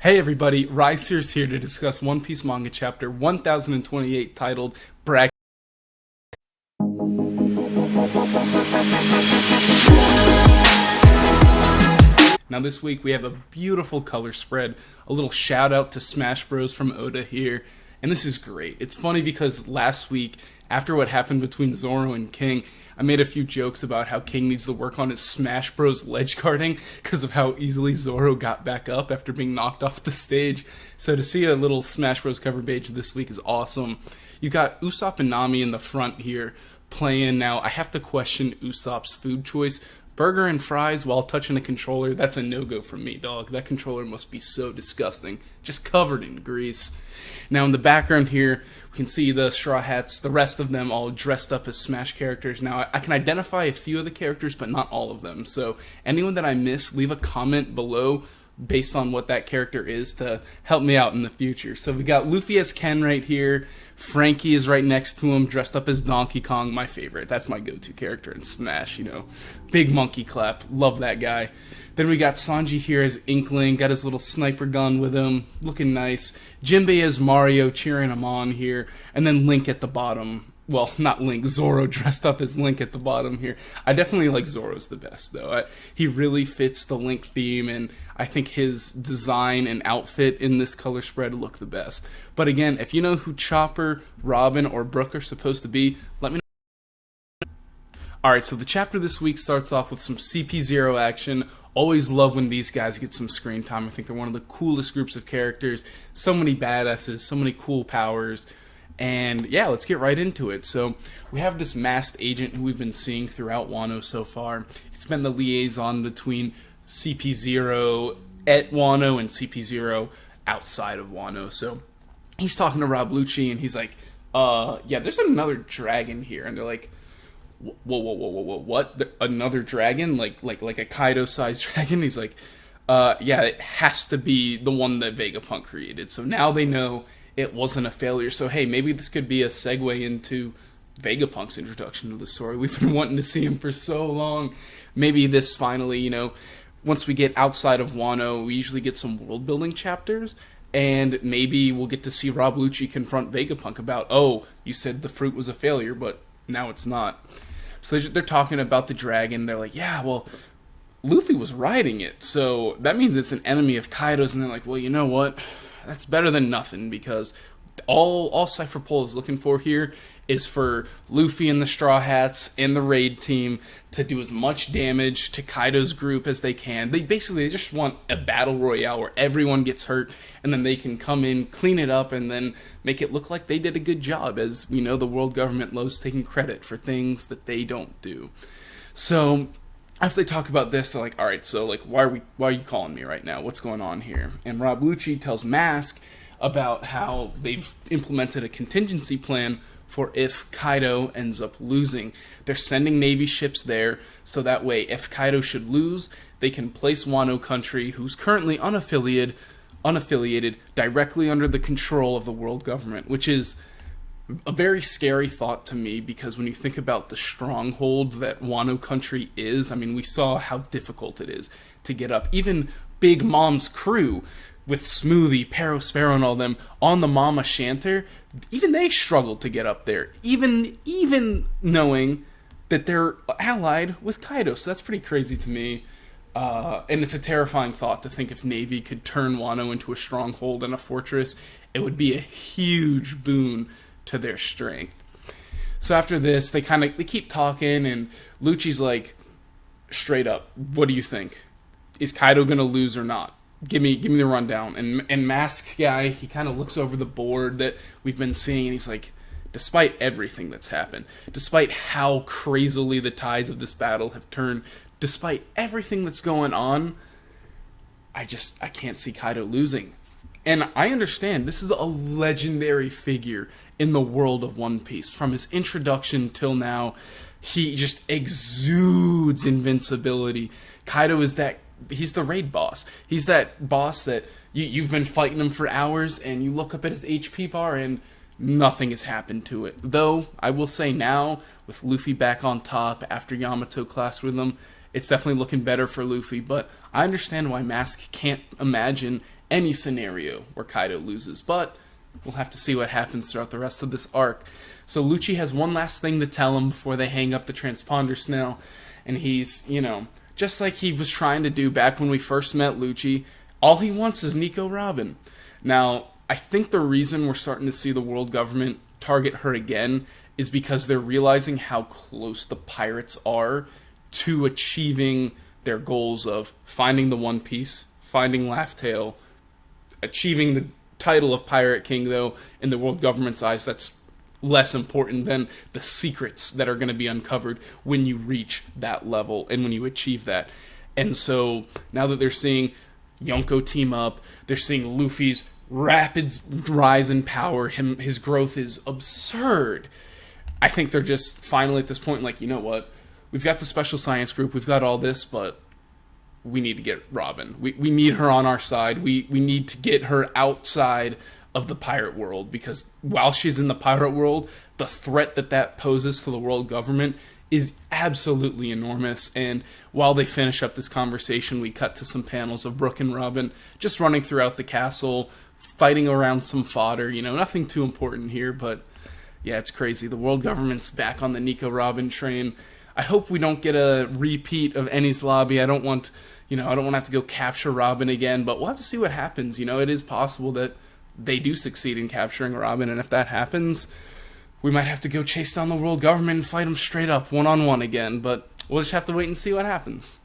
Hey everybody, Riser's here to discuss One Piece manga chapter 1028 titled Brachiosnakeus. Now this week we have a beautiful color spread, a little shout out to Smash Bros from Oda here, and this is great. It's funny because last week, after what happened between Zoro and King, I made a few jokes about how King needs to work on his Smash Bros ledge guarding because of how easily Zoro got back up after being knocked off the stage. So to see a little Smash Bros cover page this week is awesome. You got Usopp and Nami in the front here playing. Now I have to question Usopp's food choice. Burger and fries while touching a controller, that's a no-go for me, dog. That controller must be so disgusting. Just covered in grease. Now in the background here, we can see the Straw Hats, the rest of them all dressed up as Smash characters. Now I can identify a few of the characters, but not all of them. So anyone that I miss, leave a comment below based on what that character is to help me out in the future. So we got Luffy as Ken right here. Frankie is right next to him, dressed up as Donkey Kong, my favorite. That's my go-to character in Smash, you know. Big monkey clap. Love that guy. Then we got Sanji here as Inkling, got his little sniper gun with him, looking nice. Jinbei as Mario, cheering him on here. And then Link at the bottom. Well, not Link, Zoro dressed up as Link at the bottom here. I definitely like Zoro's the best, though. He really fits the Link theme, and I think his design and outfit in this color spread look the best. But again, if you know who Chopper, Robin, or Brook are supposed to be, let me know. Alright, so the chapter this week starts off with some CP0 action. Always love when these guys get some screen time. I think they're one of the coolest groups of characters. So many badasses, so many cool powers. And yeah, let's get right into it. So we have this masked agent who we've been seeing throughout Wano so far. He's been the liaison between CP0 at Wano and CP0 outside of Wano. So he's talking to Rob Lucci and he's like, yeah, there's another dragon here. And they're like, whoa, what? Another dragon? Like a Kaido-sized dragon? He's like, yeah, it has to be the one that Vegapunk created. So now they know it wasn't a failure. So hey, maybe this could be a segue into Vegapunk's introduction to the story. We've been wanting to see him for so long. Maybe this finally, you know, once we get outside of Wano, we usually get some world building chapters, and maybe we'll get to see Rob Lucci confront Vegapunk about, oh, you said the fruit was a failure, but now it's not. So they're talking about the dragon. They're like, yeah, well, Luffy was riding it, so that means it's an enemy of Kaido's. And they're like, well, you know what? That's better than nothing, because all Cypher Pole is looking for here is for Luffy and the Straw Hats and the raid team to do as much damage to Kaido's group as they can. They just want a battle royale where everyone gets hurt, and then they can come in, clean it up, and then make it look like they did a good job, as we know the world government loves taking credit for things that they don't do. So after they talk about this, they're like, alright, so like, why are you calling me right now? What's going on here? And Rob Lucci tells Mask about how they've implemented a contingency plan for if Kaido ends up losing. They're sending Navy ships there, so that way, if Kaido should lose, they can place Wano Country, who's currently unaffiliated, directly under the control of the world government, which is a very scary thought to me, because when you think about the stronghold that Wano Country is, I mean, we saw how difficult it is to get up. Even Big Mom's crew, with Smoothie, Perospero, and all them, on the Mama Shanter, even they struggled to get up there, even knowing that they're allied with Kaido. So that's pretty crazy to me. And it's a terrifying thought to think if Navy could turn Wano into a stronghold and a fortress, it would be a huge boon to their strength. So after this, they keep talking, and Lucci's like, straight up, what do you think? Is Kaido gonna lose or not? Give me the rundown. And Mask Guy, he kind of looks over the board that we've been seeing, and he's like, despite everything that's happened, despite how crazily the tides of this battle have turned, despite everything that's going on, I can't see Kaido losing. And I understand, this is a legendary figure in the world of One Piece. From his introduction till now, he just exudes invincibility. Kaido is he's the raid boss. He's that boss that you've been fighting him for hours, and you look up at his HP bar and nothing has happened to it. Though, I will say now, with Luffy back on top after Yamato clashed with him, it's definitely looking better for Luffy, but I understand why Mask can't imagine any scenario where Kaido loses. But we'll have to see what happens throughout the rest of this arc. So Lucci has one last thing to tell him before they hang up the transponder snail. And he's, just like he was trying to do back when we first met Lucci, all he wants is Nico Robin. Now, I think the reason we're starting to see the world government target her again is because they're realizing how close the pirates are to achieving their goals of finding the One Piece, finding Laugh Tale, achieving the title of Pirate King, though in the world government's eyes that's less important than the secrets that are going to be uncovered when you reach that level and when you achieve that. And so now that they're seeing Yonko team up, they're seeing Luffy's rapid rise in power, his growth is absurd. I think they're just finally at this point like, you know what, we've got the special science group, we've got all this, but we need to get Robin. We need her on our side. We need to get her outside of the pirate world, because while she's in the pirate world, the threat that poses to the world government is absolutely enormous. And while they finish up this conversation, we cut to some panels of Brook and Robin just running throughout the castle, fighting around some fodder. Nothing too important here, but yeah, it's crazy. The world government's back on the Nico Robin train. I hope we don't get a repeat of Enies Lobby. I don't want to have to go capture Robin again, but we'll have to see what happens. It is possible that they do succeed in capturing Robin, and if that happens, we might have to go chase down the world government and fight them straight up, one-on-one again, but we'll just have to wait and see what happens.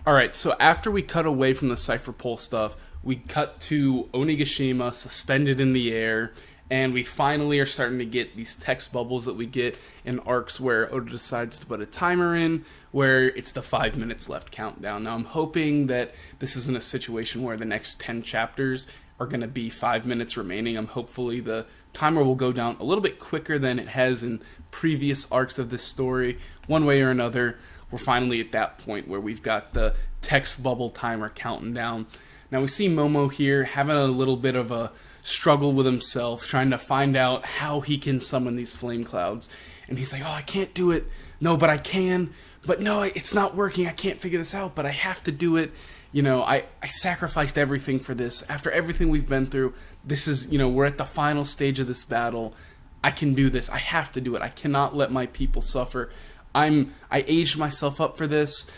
Alright, so after we cut away from the Cypher Pole stuff, we cut to Onigashima suspended in the air, and we finally are starting to get these text bubbles that we get in arcs where Oda decides to put a timer in, where it's the 5 minutes left countdown. Now I'm hoping that this isn't a situation where the next 10 chapters are going to be 5 minutes remaining. Hopefully the timer will go down a little bit quicker than it has in previous arcs of this story. One way or another, we're finally at that point where we've got the text bubble timer counting down. Now we see Momo here having a little bit of a struggle with himself, trying to find out how he can summon these flame clouds. And he's like, oh, I can't do it. No, but I can. But no, it's not working. I can't figure this out, but I have to do it. I sacrificed everything for this. After everything we've been through, this is, we're at the final stage of this battle. I can do this. I have to do it. I cannot let my people suffer. I aged myself up for this.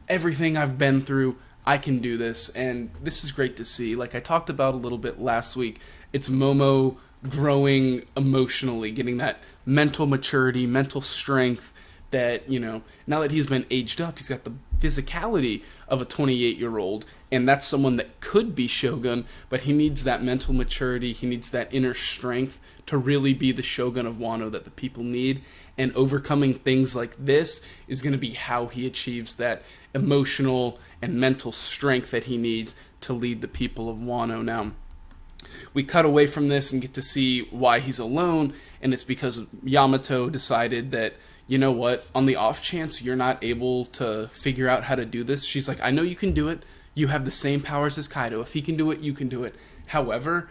Everything I've been through, I can do this. And this is great to see. Like I talked about a little bit last week, it's Momo growing emotionally, getting that mental maturity, mental strength that, now that he's been aged up, he's got the physicality of a 28-year-old, and that's someone that could be Shogun, but he needs that mental maturity, he needs that inner strength to really be the Shogun of Wano that the people need, and overcoming things like this is going to be how he achieves that emotional and mental strength that he needs to lead the people of Wano. Now, we cut away from this and get to see why he's alone, and it's because Yamato decided that, you know what, on the off chance you're not able to figure out how to do this, she's like, I know you can do it. You have the same powers as Kaido. If he can do it, you can do it. However,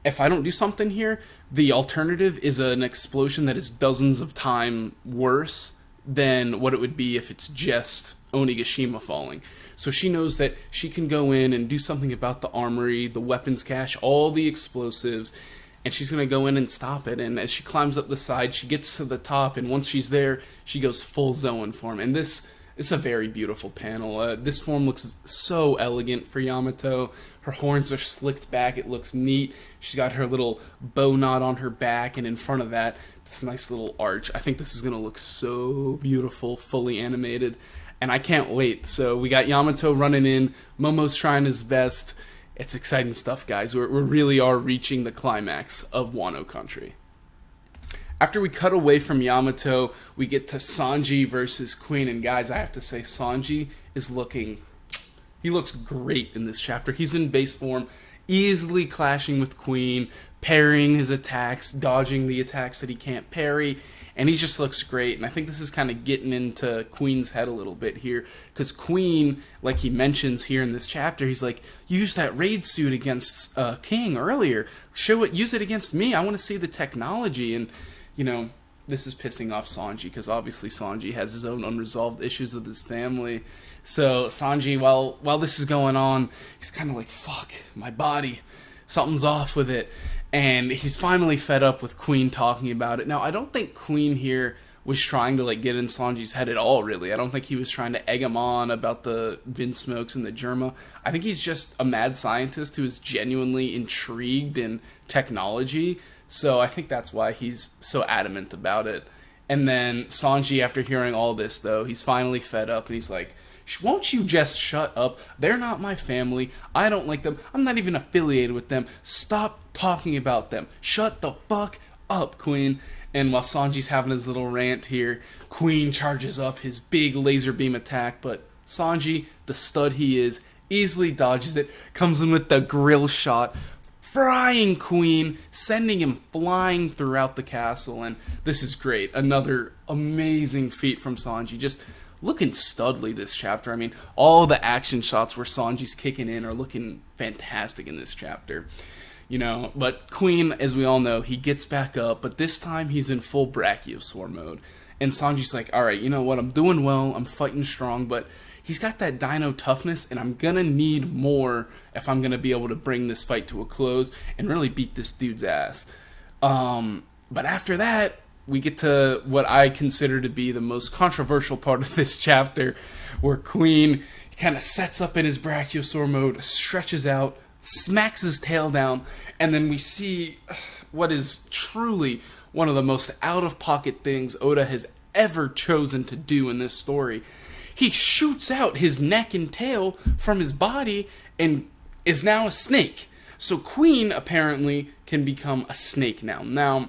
if I don't do something here, the alternative is an explosion that is dozens of times worse than what it would be if it's just Onigashima falling. So she knows that she can go in and do something about the armory, the weapons cache, all the explosives, and she's going to go in and stop it. And as she climbs up the side, she gets to the top, and once she's there, she goes full Zoan form. And this is a very beautiful panel. This form looks so elegant for Yamato. Her horns are slicked back. It looks neat. She's got her little bow knot on her back, and in front of that, this nice little arch. I think this is going to look so beautiful, fully animated, and I can't wait. So we got Yamato running in. Momo's trying his best. It's exciting stuff, guys. We really are reaching the climax of Wano Country. After we cut away from Yamato, we get to Sanji versus Queen. And guys, I have to say, Sanji is he looks great in this chapter. He's in base form, easily clashing with Queen, parrying his attacks, dodging the attacks that he can't parry. And he just looks great, and I think this is kind of getting into Queen's head a little bit here, because Queen, like he mentions here in this chapter, he's like, use that raid suit against King earlier. Use it against me. I want to see the technology. And, this is pissing off Sanji, because obviously Sanji has his own unresolved issues with his family. So Sanji, while this is going on, he's kind of like, fuck, my body, something's off with it. And he's finally fed up with Queen talking about it. Now, I don't think Queen here was trying to like get in Sanji's head at all, really. I don't think he was trying to egg him on about the Vinsmokes and the Germa. I think he's just a mad scientist who is genuinely intrigued in technology. So I think that's why he's so adamant about it. And then Sanji, after hearing all this, though, he's finally fed up and he's like, won't you just shut up? They're not my family. I don't like them. I'm not even affiliated with them. Stop talking about them. Shut the fuck up, Queen. And while Sanji's having his little rant here, Queen charges up his big laser beam attack, but Sanji, the stud he is, easily dodges it, comes in with the grill shot, frying Queen, sending him flying throughout the castle, and this is great. Another amazing feat from Sanji, just looking studly this chapter. I mean, all the action shots where Sanji's kicking in are looking fantastic in this chapter. You know, but Queen, as we all know, he gets back up, but this time he's in full Brachiosaur mode. And Sanji's like, alright, you know what, I'm doing well, I'm fighting strong, but he's got that dino toughness, and I'm gonna need more if I'm gonna be able to bring this fight to a close and really beat this dude's ass. But after that, we get to what I consider to be the most controversial part of this chapter, where Queen kind of sets up in his Brachiosaur mode, stretches out, smacks his tail down, and then we see what is truly one of the most out-of-pocket things Oda has ever chosen to do in this story. He shoots out his neck and tail from his body and is now a snake. So Queen apparently can become a snake now. Now,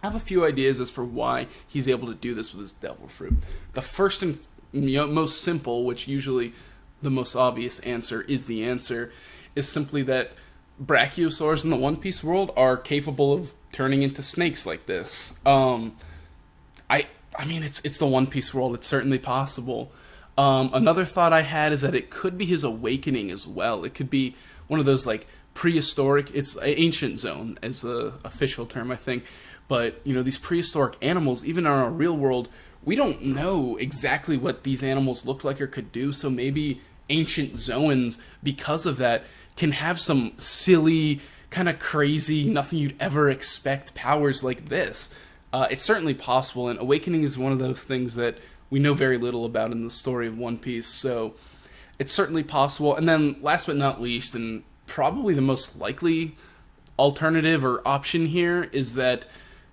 I have a few ideas as for why he's able to do this with his devil fruit. The first and most simple, which usually the most obvious answer is the answer, is simply that brachiosaurs in the One Piece world are capable of turning into snakes like this. I mean, it's the One Piece world. It's certainly possible. Another thought I had is that it could be his awakening as well. It could be one of those like prehistoric. It's ancient zone as the official term, I think. But, you know, these prehistoric animals, even in our real world, we don't know exactly what these animals look like or could do. So maybe ancient Zoans, because of that, can have some silly, kind of crazy, nothing you'd ever expect powers like this. It's certainly possible, and awakening is one of those things that we know very little about in the story of One Piece, so it's certainly possible. And then, last but not least, and probably the most likely alternative or option here, is that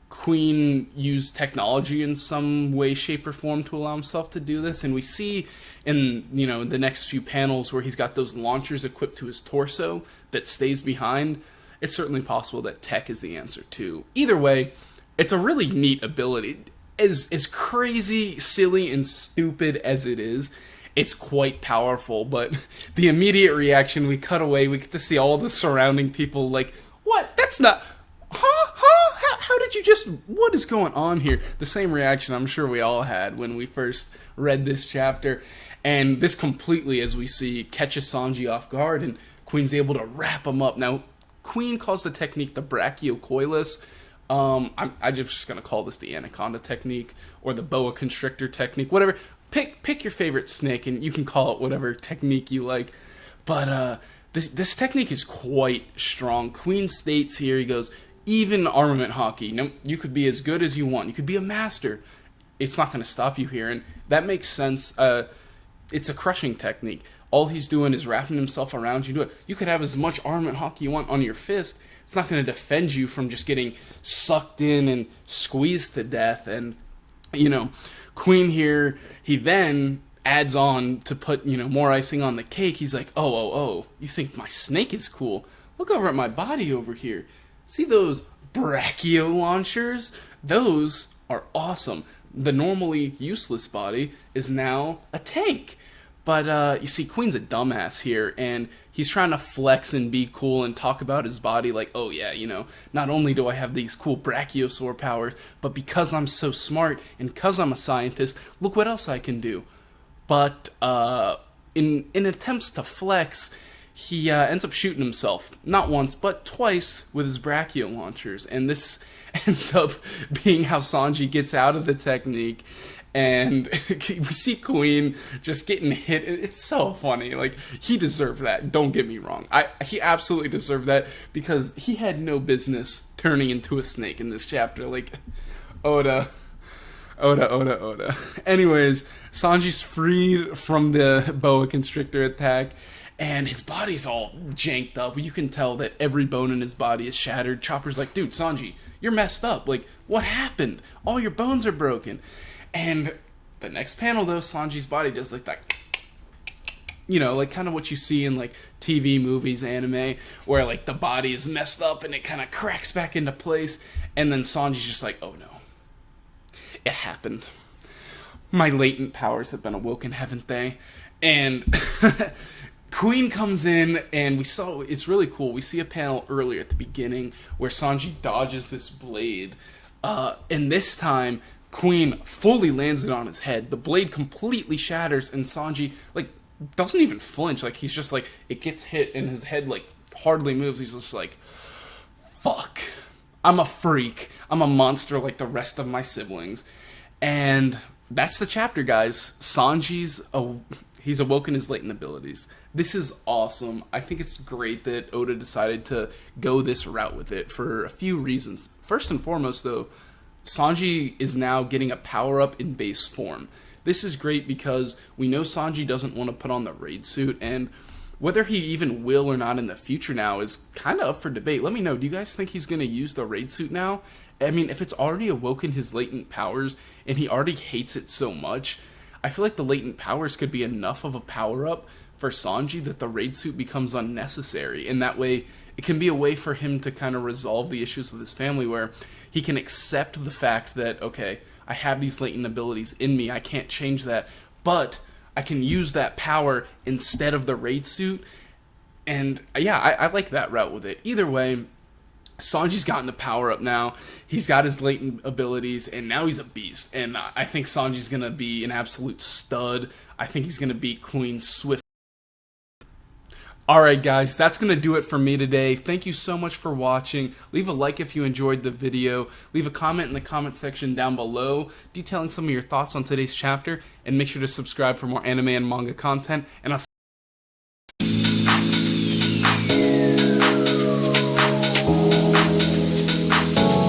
Queen used technology in some way, shape, or form to allow himself to do this. And we see in, you know, the next few panels where he's got those launchers equipped to his torso that stays behind. It's certainly possible that tech is the answer too. Either way, it's a really neat ability. As crazy, silly, and stupid as it is, it's quite powerful. But the immediate reaction, we cut away, we get to see all the surrounding people like, what? That's not... Huh? How did you just... What is going on here? The same reaction I'm sure we all had when we first read this chapter. And this completely, as we see, catches Sanji off guard, and Queen's able to wrap him up. Now, Queen calls the technique the Brachiocoilus. I'm just going to call this the Anaconda technique, or the Boa Constrictor technique, whatever. Pick your favorite snake, and you can call it whatever technique you like. But this technique is quite strong. Queen states here, he goes... Even armament hockey, no, you could be as good as you want. You could be a master. It's not going to stop you here, and that makes sense. It's a crushing technique. All he's doing is wrapping himself around you. Do it. You could have as much armament hockey you want on your fist. It's not going to defend you from just getting sucked in and squeezed to death. And, you know, Queen here, he then adds on to put, you know, more icing on the cake. He's like, oh, you think my snake is cool? Look over at my body over here. See those brachio launchers? Those are awesome. The normally useless body is now a tank. But you see, Queen's a dumbass here, and he's trying to flex and be cool and talk about his body like, oh yeah, you know, not only do I have these cool brachiosaur powers, but because I'm so smart and because I'm a scientist, look what else I can do. But in attempts to flex, he ends up shooting himself, not once, but twice with his brachio launchers. And this ends up being how Sanji gets out of the technique. and we see Queen just getting hit. It's so funny. Like, he deserved that. Don't get me wrong. He absolutely deserved that because he had no business turning into a snake in this chapter. Like, Oda. Anyways, Sanji's freed from the boa constrictor attack, and his body's all janked up. You can tell that every bone in his body is shattered. Chopper's like, dude, Sanji, you're messed up. Like, what happened? All your bones are broken. And the next panel, though, Sanji's body does like that, you know, like kind of what you see in like TV, movies, anime, where like the body is messed up and it kind of cracks back into place. And then Sanji's just like, oh no. It happened. My latent powers have been awoken, haven't they? And Queen comes in, and it's really cool. We see a panel earlier at the beginning where Sanji dodges this blade. And this time, Queen fully lands it on his head. The blade completely shatters, and Sanji, like, doesn't even flinch. Like, he's just like, it gets hit, and his head, like, hardly moves. He's just like, fuck. I'm a freak. I'm a monster like the rest of my siblings. And that's the chapter, guys. He's awoken his latent abilities. This is awesome. I think it's great that Oda decided to go this route with it for a few reasons. First and foremost, though, Sanji is now getting a power-up in base form. This is great because we know Sanji doesn't want to put on the raid suit, and whether he even will or not in the future now is kind of up for debate. Let me know, do you guys think he's going to use the raid suit now? I mean, if it's already awoken his latent powers, and he already hates it so much, I feel like the latent powers could be enough of a power-up for Sanji that the raid suit becomes unnecessary. And that way, it can be a way for him to kind of resolve the issues with his family, where he can accept the fact that, okay, I have these latent abilities in me, I can't change that, but I can use that power instead of the raid suit. And yeah, I like that route with it. Either way, Sanji's gotten the power up now. He's got his latent abilities, and now he's a beast. And I think Sanji's going to be an absolute stud. I think he's going to beat Queen swift. Alright guys, that's going to do it for me today. Thank you so much for watching. Leave a like if you enjoyed the video. Leave a comment in the comment section down below detailing some of your thoughts on today's chapter. And make sure to subscribe for more anime and manga content. And I'll